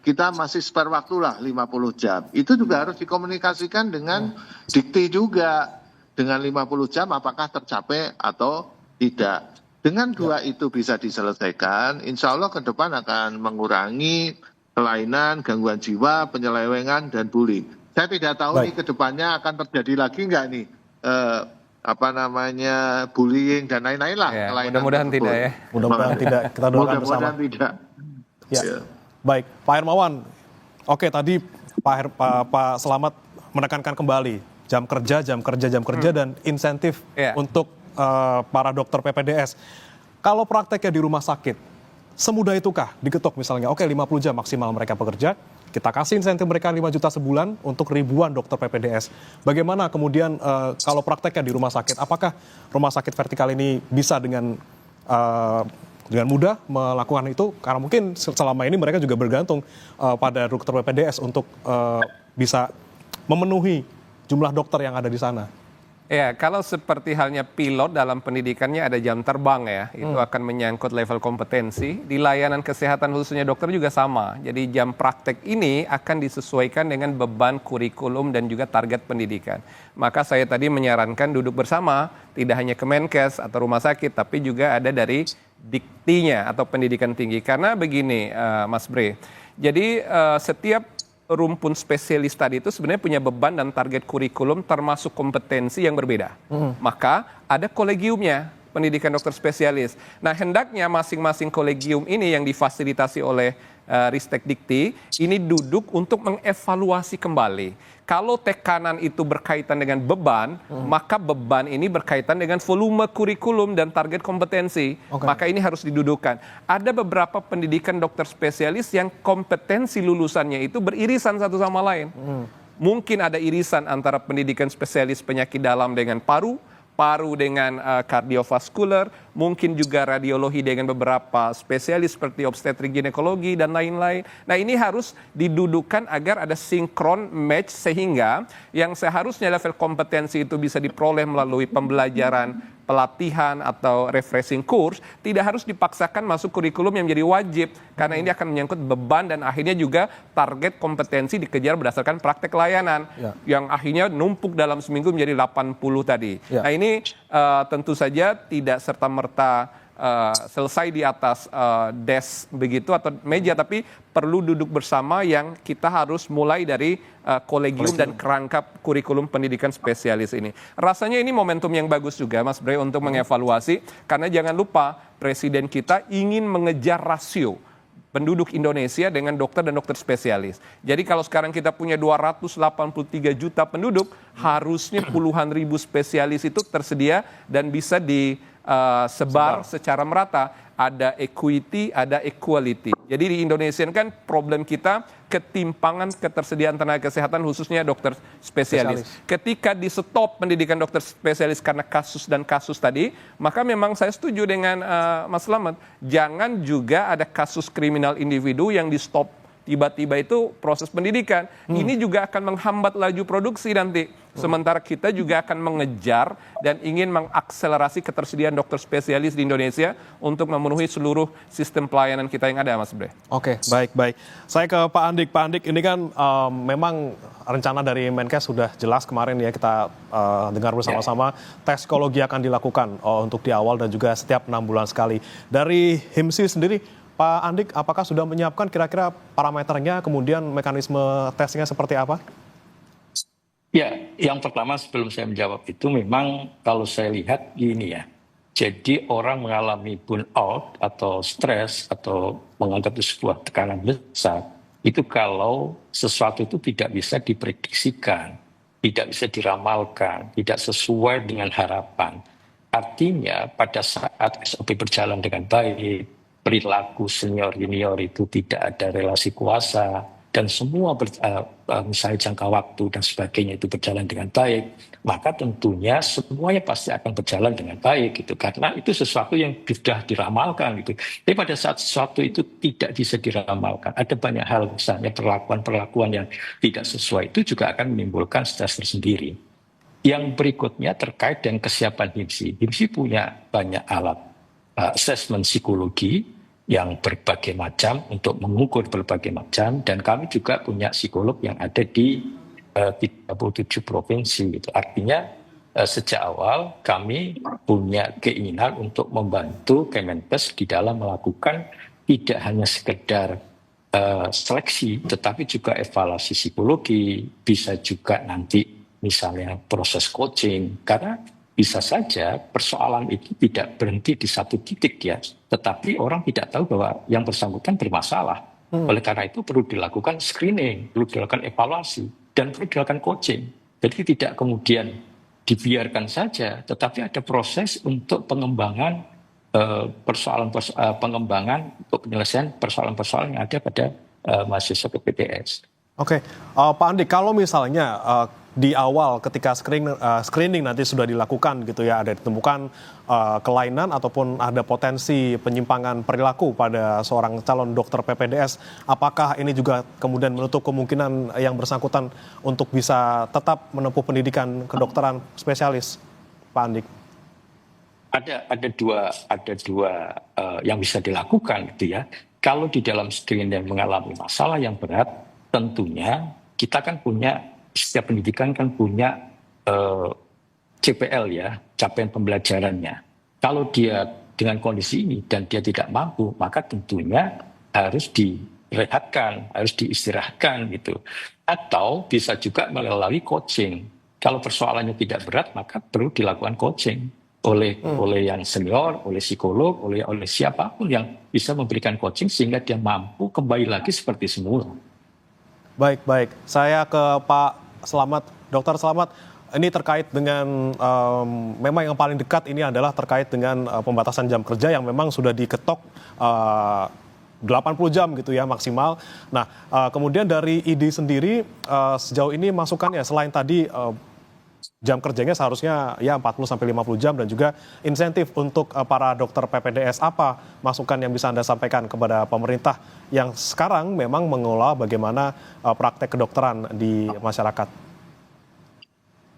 Kita masih spare waktu lah 50 jam. Itu juga harus dikomunikasikan dengan dikti juga. Dengan 50 jam apakah tercapai atau tidak. Dengan 2 itu bisa diselesaikan, insya Allah ke depan akan mengurangi kelainan, gangguan jiwa, penyelewengan, dan bullying. Saya tidak tahu nih ke depannya akan terjadi lagi nggak nih bullying dan lain-lain lah. Ya, mudah-mudahan tidak ya. Mudah-mudahan tidak. Kita doakan bersama. Mudah-mudahan tidak. Ya. Baik, Pak Hermawan. Oke, tadi Pak Selamat menekankan kembali jam kerja dan insentif untuk para dokter PPDS. Kalau prakteknya di rumah sakit, semudah itukah diketok misalnya, oke 50 jam maksimal mereka bekerja, kita kasih insentif mereka 5 juta sebulan untuk ribuan dokter PPDS. Bagaimana kemudian kalau prakteknya di rumah sakit, apakah rumah sakit vertikal ini bisa dengan mudah melakukan itu? Karena mungkin selama ini mereka juga bergantung pada dokter PPDS untuk bisa memenuhi jumlah dokter yang ada di sana. Ya, kalau seperti halnya pilot dalam pendidikannya ada jam terbang ya, itu akan menyangkut level kompetensi. Di layanan kesehatan khususnya dokter juga sama. Jadi jam praktek ini akan disesuaikan dengan beban kurikulum dan juga target pendidikan. Maka saya tadi menyarankan duduk bersama, tidak hanya Kemenkes atau rumah sakit, tapi juga ada dari diktinya atau pendidikan tinggi. Karena begini Mas Bre, jadi setiap rumpun spesialis tadi itu sebenarnya punya beban dan target kurikulum termasuk kompetensi yang berbeda. Maka ada kolegiumnya. pendidikan dokter spesialis. Nah, hendaknya masing-masing kolegium ini yang difasilitasi oleh Ristek Dikti ini duduk untuk mengevaluasi kembali. Kalau tekanan itu berkaitan dengan beban, maka beban ini berkaitan dengan volume kurikulum dan target kompetensi. Maka ini harus didudukkan. Ada beberapa pendidikan dokter spesialis yang kompetensi lulusannya itu beririsan satu sama lain. Mungkin ada irisan antara pendidikan spesialis penyakit dalam dengan paru dengan kardiovaskular, mungkin juga radiologi dengan beberapa spesialis seperti obstetrik ginekologi dan lain-lain. Nah, ini harus didudukan agar ada sinkron match sehingga yang seharusnya level kompetensi itu bisa diperoleh melalui pembelajaran, pelatihan atau refreshing course tidak harus dipaksakan masuk kurikulum yang menjadi wajib karena ini akan menyangkut beban dan akhirnya juga target kompetensi dikejar berdasarkan praktek layanan yang akhirnya numpuk dalam seminggu menjadi 80 tadi. Nah, ini tentu saja tidak serta-merta selesai di atas desk begitu atau meja, tapi perlu duduk bersama yang kita harus mulai dari kolegium dan kerangka kurikulum pendidikan spesialis ini. Rasanya ini momentum yang bagus juga Mas Bre untuk mengevaluasi, karena jangan lupa Presiden kita ingin mengejar rasio penduduk Indonesia dengan dokter dan dokter spesialis. Jadi kalau sekarang kita punya 283 juta penduduk, harusnya puluhan ribu spesialis itu tersedia dan bisa disebar secara merata. Ada equity, ada equality. Jadi di Indonesia kan problem kita ketimpangan ketersediaan tenaga kesehatan khususnya dokter spesialis. Ketika di stop pendidikan dokter spesialis karena kasus dan kasus tadi, maka memang saya setuju dengan Mas Slamet. Jangan juga ada kasus kriminal individu yang di stop tiba-tiba itu proses pendidikan. Ini juga akan menghambat laju produksi nanti. Sementara kita juga akan mengejar dan ingin mengakselerasi ketersediaan dokter spesialis di Indonesia untuk memenuhi seluruh sistem pelayanan kita yang ada, Mas Bre. Oke, baik. Saya ke Pak Andik. Pak Andik, ini kan memang rencana dari Menkes sudah jelas kemarin ya kita dengar bersama-sama. Tes psikologi akan dilakukan untuk di awal dan juga setiap 6 bulan sekali. Dari HIMSI sendiri, Pak Andik, apakah sudah menyiapkan kira-kira parameternya, kemudian mekanisme tesnya seperti apa? Ya, yang pertama sebelum saya menjawab itu memang kalau saya lihat gini ya. Jadi orang mengalami burnout atau stres atau menganggap itu sebuah tekanan besar, itu kalau sesuatu itu tidak bisa diprediksikan, tidak bisa diramalkan, tidak sesuai dengan harapan. Artinya pada saat SOP berjalan dengan baik, perilaku senior junior itu tidak ada relasi kuasa, dan semua misalnya jangka waktu dan sebagainya itu berjalan dengan baik, maka tentunya semuanya pasti akan berjalan dengan baik gitu, karena itu sesuatu yang sudah diramalkan gitu. Tapi pada saat sesuatu itu tidak bisa diramalkan, ada banyak hal misalnya perlakuan yang tidak sesuai, itu juga akan menimbulkan stres tersendiri. Yang berikutnya terkait dengan kesiapan HIMSI. HIMSI punya banyak alat assessment psikologi yang berbagai macam untuk mengukur berbagai macam, dan kami juga punya psikolog yang ada di 37 provinsi gitu. Artinya sejak awal kami punya keinginan untuk membantu Kemenkes di dalam melakukan tidak hanya sekedar seleksi, tetapi juga evaluasi psikologi, bisa juga nanti misalnya proses coaching, karena bisa saja persoalan itu tidak berhenti di satu titik ya, tetapi orang tidak tahu bahwa yang bersangkutan bermasalah. Oleh karena itu perlu dilakukan screening, perlu dilakukan evaluasi, dan perlu dilakukan coaching. Jadi tidak kemudian dibiarkan saja, tetapi ada proses untuk pengembangan pengembangan untuk penyelesaian persoalan-persoalan yang ada pada mahasiswa PPDS. Oke, Pak Andik, kalau misalnya di awal ketika screening nanti sudah dilakukan gitu ya, ada ditemukan kelainan ataupun ada potensi penyimpangan perilaku pada seorang calon dokter PPDS, apakah ini juga kemudian menutup kemungkinan yang bersangkutan untuk bisa tetap menempuh pendidikan kedokteran spesialis, Pak Andik? Ada dua yang bisa dilakukan gitu ya. Kalau di dalam screening yang mengalami masalah yang berat, tentunya kita kan punya, setiap pendidikan kan punya CPL ya, capaian pembelajarannya. Kalau dia dengan kondisi ini dan dia tidak mampu, maka tentunya harus direhatkan, harus diistirahatkan gitu. Atau bisa juga melalui coaching. Kalau persoalannya tidak berat, maka perlu dilakukan coaching. oleh yang senior, oleh psikolog, oleh siapapun yang bisa memberikan coaching sehingga dia mampu kembali lagi seperti semula. Baik. Saya ke Pak Slamet. Dokter Slamet, ini terkait dengan memang yang paling dekat ini adalah terkait dengan pembatasan jam kerja yang memang sudah diketok 80 jam gitu ya maksimal. Nah, kemudian dari ID sendiri sejauh ini masukannya selain tadi jam kerjanya seharusnya ya 40 sampai 50 jam dan juga insentif untuk para dokter PPDS, apa masukan yang bisa Anda sampaikan kepada pemerintah yang sekarang memang mengelola bagaimana praktek kedokteran di masyarakat?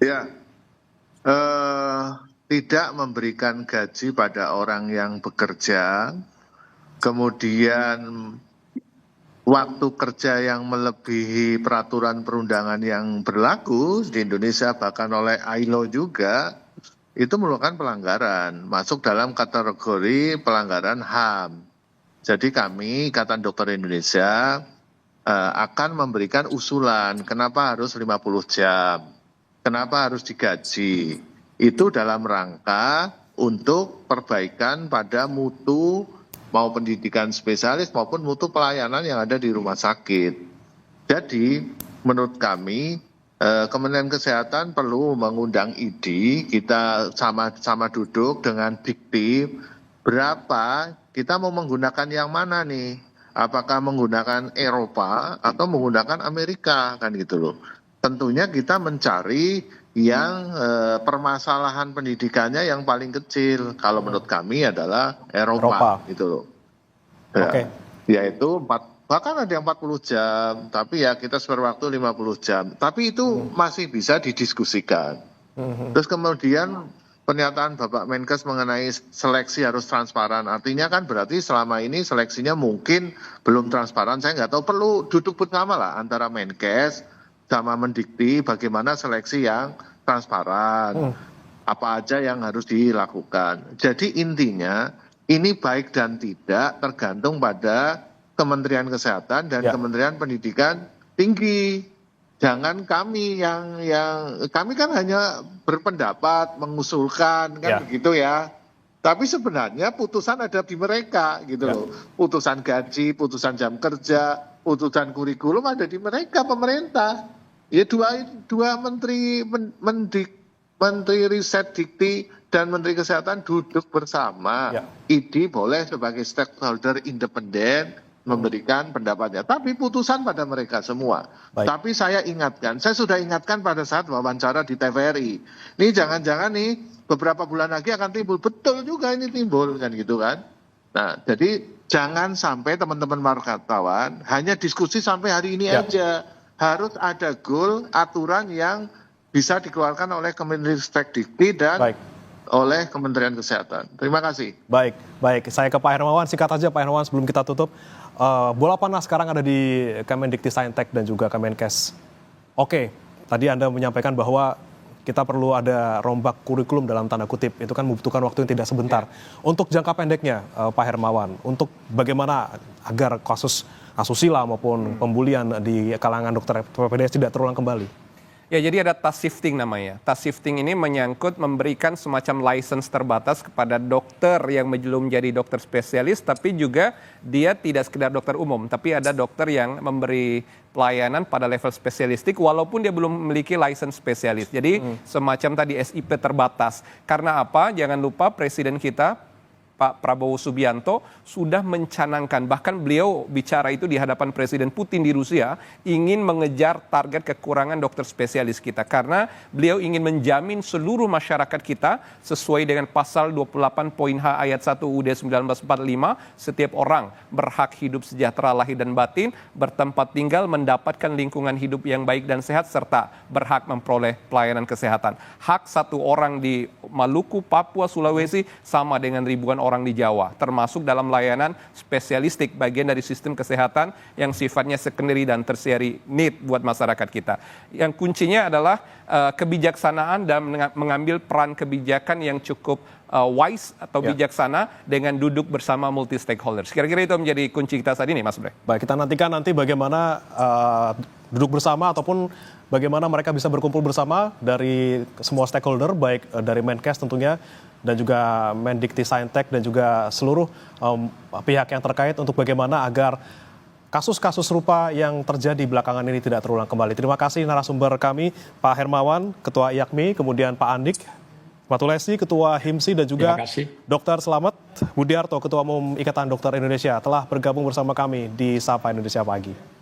Ya, tidak memberikan gaji pada orang yang bekerja, kemudian waktu kerja yang melebihi peraturan perundangan yang berlaku di Indonesia bahkan oleh ILO juga, itu merupakan pelanggaran, masuk dalam kategori pelanggaran HAM. Jadi kami, Ikatan Dokter Indonesia, akan memberikan usulan kenapa harus 50 jam, kenapa harus digaji. Itu dalam rangka untuk perbaikan pada mutu mau pendidikan spesialis maupun mutu pelayanan yang ada di rumah sakit. Jadi menurut kami Kementerian Kesehatan perlu mengundang ID, kita sama-sama duduk dengan dikti berapa kita mau menggunakan yang mana nih, apakah menggunakan Eropa atau menggunakan Amerika, kan gitu loh. Tentunya kita mencari yang permasalahan pendidikannya yang paling kecil. Kalau menurut kami adalah Eropa. Gitu loh. Ya, Oke. Yaitu bahkan ada yang 40 jam, tapi ya kita spare waktu 50 jam. Tapi itu masih bisa didiskusikan. Terus kemudian pernyataan Bapak Menkes mengenai seleksi harus transparan. Artinya kan berarti selama ini seleksinya mungkin belum transparan. Saya nggak tahu, perlu duduk bersama lah antara Menkes sama Mendikti bagaimana seleksi yang transparan, apa aja yang harus dilakukan. Jadi intinya ini baik dan tidak tergantung pada Kementerian Kesehatan dan Kementerian Pendidikan Tinggi. Jangan kami yang kami kan hanya berpendapat, mengusulkan kan begitu ya. Tapi sebenarnya putusan ada di mereka gitu loh. Putusan gaji, putusan jam kerja, putusan kurikulum ada di mereka, pemerintah. Ya dua menteri riset dikti dan menteri kesehatan duduk bersama. ID boleh sebagai stakeholder independen memberikan pendapatnya. Tapi putusan pada mereka semua. Tapi saya ingatkan, saya sudah ingatkan pada saat wawancara di TVRI. Ini jangan-jangan nih beberapa bulan lagi akan timbul. Betul juga ini timbul kan gitu kan. Nah jadi jangan sampai teman-teman wartawan hanya diskusi sampai hari ini aja. Harus ada goal, aturan yang bisa dikeluarkan oleh Kemenristek Dikti dan oleh Kementerian Kesehatan. Terima kasih. Baik. Saya ke Pak Hermawan, singkat aja Pak Hermawan sebelum kita tutup. Bola panas sekarang ada di Kemendikti Saintek dan juga Kemenkes. Oke, tadi Anda menyampaikan bahwa kita perlu ada rombak kurikulum dalam tanda kutip. Itu kan membutuhkan waktu yang tidak sebentar. Untuk jangka pendeknya, Pak Hermawan, untuk bagaimana agar kasus asusila maupun pembulian di kalangan dokter PPDS tidak terulang kembali? Ya, jadi ada task shifting namanya. Task shifting ini menyangkut memberikan semacam license terbatas kepada dokter yang belum jadi dokter spesialis, tapi juga dia tidak sekedar dokter umum, tapi ada dokter yang memberi pelayanan pada level spesialistik walaupun dia belum memiliki license spesialis. Jadi semacam tadi SIP terbatas. Karena apa? Jangan lupa presiden kita Pak Prabowo Subianto sudah mencanangkan, bahkan beliau bicara itu di hadapan Presiden Putin di Rusia, ingin mengejar target kekurangan dokter spesialis kita. Karena beliau ingin menjamin seluruh masyarakat kita sesuai dengan pasal 28.h ayat 1 UUD 1945, setiap orang berhak hidup sejahtera lahir dan batin, bertempat tinggal, mendapatkan lingkungan hidup yang baik dan sehat, serta berhak memperoleh pelayanan kesehatan. Hak satu orang di Maluku, Papua, Sulawesi sama dengan ribuan orang di Jawa, termasuk dalam layanan spesialistik, bagian dari sistem kesehatan yang sifatnya secondary dan tertiary need buat masyarakat kita. Yang kuncinya adalah kebijaksanaan dan mengambil peran kebijakan yang cukup wise atau bijaksana dengan duduk bersama multi stakeholders. Kira-kira itu menjadi kunci kita saat ini, Mas Bre. Baik, kita nantikan nanti bagaimana duduk bersama ataupun bagaimana mereka bisa berkumpul bersama dari semua stakeholder, baik dari Menkes tentunya, dan juga Mendikti-Saintek dan juga seluruh pihak yang terkait untuk bagaimana agar kasus-kasus serupa yang terjadi belakangan ini tidak terulang kembali. Terima kasih narasumber kami, Pak Hermawan, Ketua IAKMI, kemudian Pak Andik Matulesi, Ketua HIMSI, dan juga Dr. Slamet Budiarto, Ketua Umum Ikatan Dokter Indonesia, telah bergabung bersama kami di Sapa Indonesia Pagi.